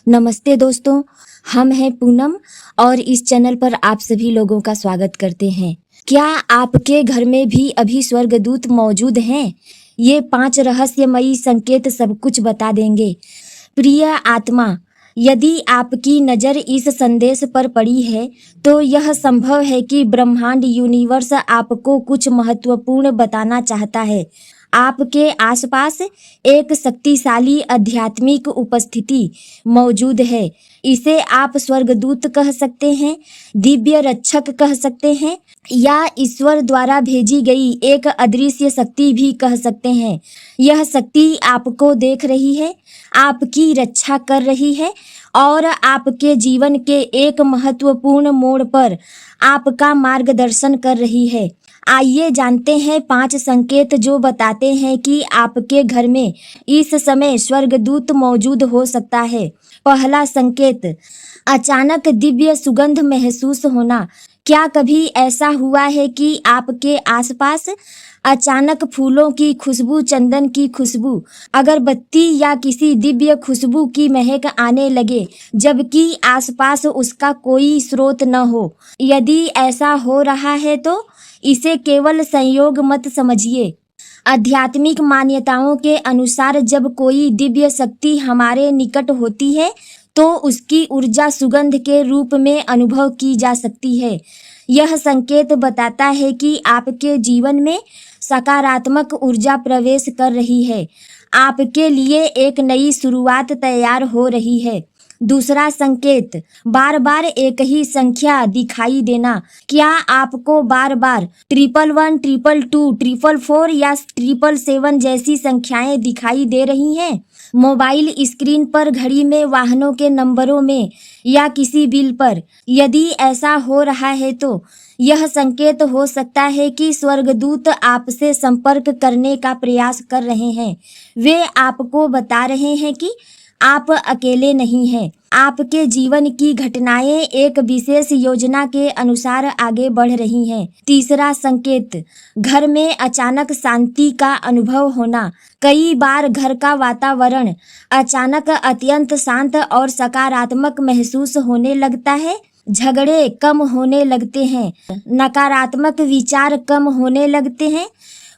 नमस्ते दोस्तों, हम हैं पूनम और इस चैनल पर आप सभी लोगों का स्वागत करते हैं। क्या आपके घर में भी अभी स्वर्गदूत मौजूद हैं? ये 5 रहस्यमयी संकेत सब कुछ बता देंगे। प्रिय आत्मा, यदि आपकी नज़र इस संदेश पर पड़ी है तो यह संभव है कि ब्रह्मांड यूनिवर्स आपको कुछ महत्वपूर्ण बताना चाहता है। आपके आसपास एक शक्तिशाली आध्यात्मिक उपस्थिति मौजूद है। इसे आप स्वर्गदूत कह सकते हैं, दिव्य रक्षक कह सकते हैं या ईश्वर द्वारा भेजी गई एक अदृश्य शक्ति भी कह सकते हैं। यह शक्ति आपको देख रही है, आपकी रक्षा कर रही है और आपके जीवन के एक महत्वपूर्ण मोड़ पर आपका मार्गदर्शन कर रही है। आइए जानते हैं 5 संकेत जो बताते हैं कि आपके घर में इस समय स्वर्गदूत मौजूद हो सकता है। पहला संकेत, अचानक दिव्य सुगंध महसूस होना। क्या कभी ऐसा हुआ है कि आपके आसपास अचानक फूलों की खुशबू, चंदन की खुशबू, अगरबत्ती या किसी दिव्य खुशबू की महक आने लगे जबकि आसपास उसका कोई स्रोत न हो? यदि ऐसा हो रहा है तो इसे केवल संयोग मत समझिए। आध्यात्मिक मान्यताओं के अनुसार जब कोई दिव्य शक्ति हमारे निकट होती है तो उसकी ऊर्जा सुगंध के रूप में अनुभव की जा सकती है। यह संकेत बताता है कि आपके जीवन में सकारात्मक ऊर्जा प्रवेश कर रही है। आपके लिए एक नई शुरुआत तैयार हो रही है। दूसरा संकेत, बार बार एक ही संख्या दिखाई देना। क्या आपको बार बार 111, 222, 444 या 777 जैसी संख्याएं दिखाई दे रही हैं? मोबाइल स्क्रीन पर, घड़ी में, वाहनों के नंबरों में या किसी बिल पर? यदि ऐसा हो रहा है तो यह संकेत हो सकता है कि स्वर्गदूत आपसे संपर्क करने का प्रयास कर रहे हैं। वे आपको बता रहे हैं कि आप अकेले नहीं हैं। आपके जीवन की घटनाएं एक विशेष योजना के अनुसार आगे बढ़ रही हैं। तीसरा संकेत, घर में अचानक शांति का अनुभव होना। कई बार घर का वातावरण अचानक अत्यंत शांत और सकारात्मक महसूस होने लगता है। झगड़े कम होने लगते हैं, नकारात्मक विचार कम होने लगते हैं,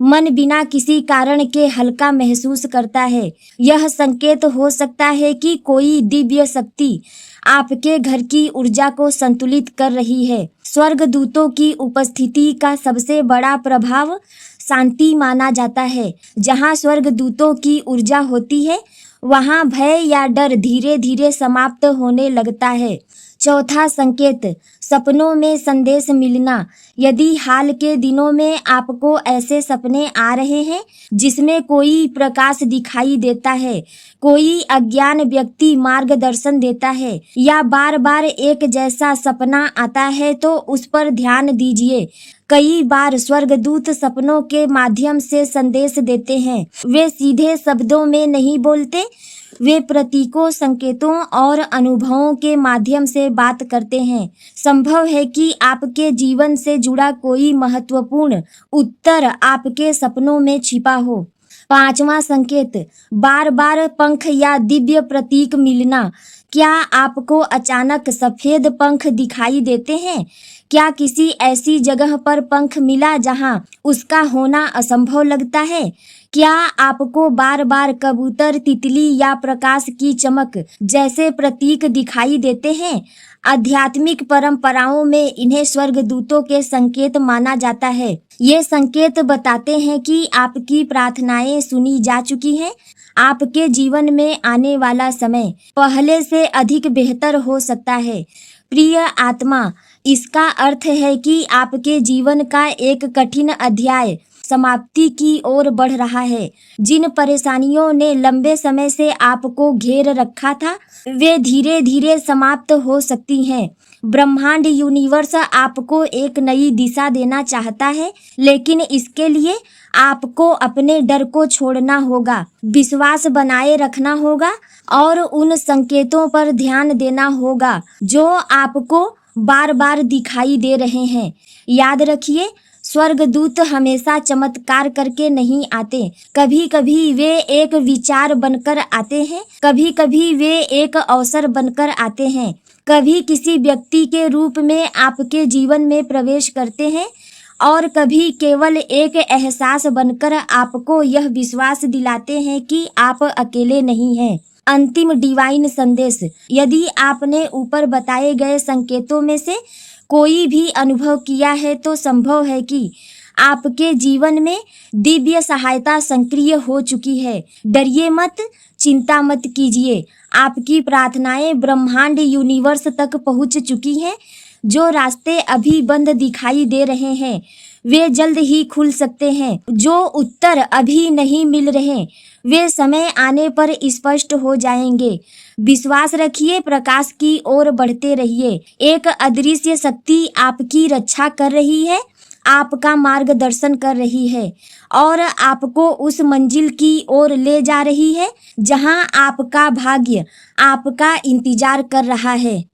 मन बिना किसी कारण के हल्का महसूस करता है। यह संकेत हो सकता है कि कोई दिव्य शक्ति आपके घर की ऊर्जा को संतुलित कर रही है। स्वर्गदूतों की उपस्थिति का सबसे बड़ा प्रभाव शांति माना जाता है। जहाँ स्वर्गदूतों की ऊर्जा होती है वहाँ भय या डर धीरे धीरे समाप्त होने लगता है। चौथा संकेत, सपनों में संदेश मिलना। यदि हाल के दिनों में आपको ऐसे सपने आ रहे हैं जिसमें कोई प्रकाश दिखाई देता है, कोई अज्ञान व्यक्ति मार्गदर्शन देता है या बार बार एक जैसा सपना आता है तो उस पर ध्यान दीजिए। कई बार स्वर्गदूत सपनों के माध्यम से संदेश देते हैं। वे सीधे शब्दों में नहीं बोलते, वे प्रतीकों, संकेतों और अनुभवों के माध्यम से बात करते हैं। संभव है कि आपके जीवन से जुड़ा कोई महत्वपूर्ण उत्तर आपके सपनों में छिपा हो। पांचवा संकेत, बार बार पंख या दिव्य प्रतीक मिलना। क्या आपको अचानक सफेद पंख दिखाई देते हैं? क्या किसी ऐसी जगह पर पंख मिला जहां उसका होना असंभव लगता है? क्या आपको बार बार कबूतर, तितली या प्रकाश की चमक जैसे प्रतीक दिखाई देते हैं? आध्यात्मिक परंपराओं में इन्हें स्वर्गदूतों के संकेत माना जाता है। ये संकेत बताते हैं कि आपकी प्रार्थनाएं सुनी जा चुकी हैं। आपके जीवन में आने वाला समय पहले से अधिक बेहतर हो सकता है। प्रिय आत्मा, इसका अर्थ है कि आपके जीवन का एक कठिन अध्याय समाप्ति की ओर बढ़ रहा है। जिन परेशानियों ने लंबे समय से आपको घेर रखा था वे धीरे धीरे समाप्त हो सकती हैं। ब्रह्मांड यूनिवर्स आपको एक नई दिशा देना चाहता है, लेकिन इसके लिए आपको अपने डर को छोड़ना होगा, विश्वास बनाए रखना होगा और उन संकेतों पर ध्यान देना होगा जो आपको बार बार दिखाई दे रहे हैं। याद रखिए, स्वर्गदूत हमेशा चमत्कार करके नहीं आते, कभी कभी वे एक विचार बनकर आते हैं, कभी कभी वे एक अवसर बनकर आते हैं, कभी किसी व्यक्ति के रूप में आपके जीवन में प्रवेश करते हैं और कभी केवल एक एहसास बनकर आपको यह विश्वास दिलाते हैं कि आप अकेले नहीं हैं। अंतिम डिवाइन संदेश। यदि आपने ऊपर बताए गए संकेतों में से कोई भी अनुभव किया है तो संभव है कि आपके जीवन में दिव्य सहायता सक्रिय हो चुकी है। डरिए मत, चिंता मत कीजिए। आपकी प्रार्थनाएं ब्रह्मांड यूनिवर्स तक पहुंच चुकी हैं। जो रास्ते अभी बंद दिखाई दे रहे हैं वे जल्द ही खुल सकते हैं। जो उत्तर अभी नहीं मिल रहे वे समय आने पर स्पष्ट हो जाएंगे। विश्वास रखिए, प्रकाश की ओर बढ़ते रहिए। एक अदृश्य शक्ति आपकी रक्षा कर रही है, आपका मार्गदर्शन कर रही है और आपको उस मंजिल की ओर ले जा रही है जहां आपका भाग्य आपका इंतजार कर रहा है।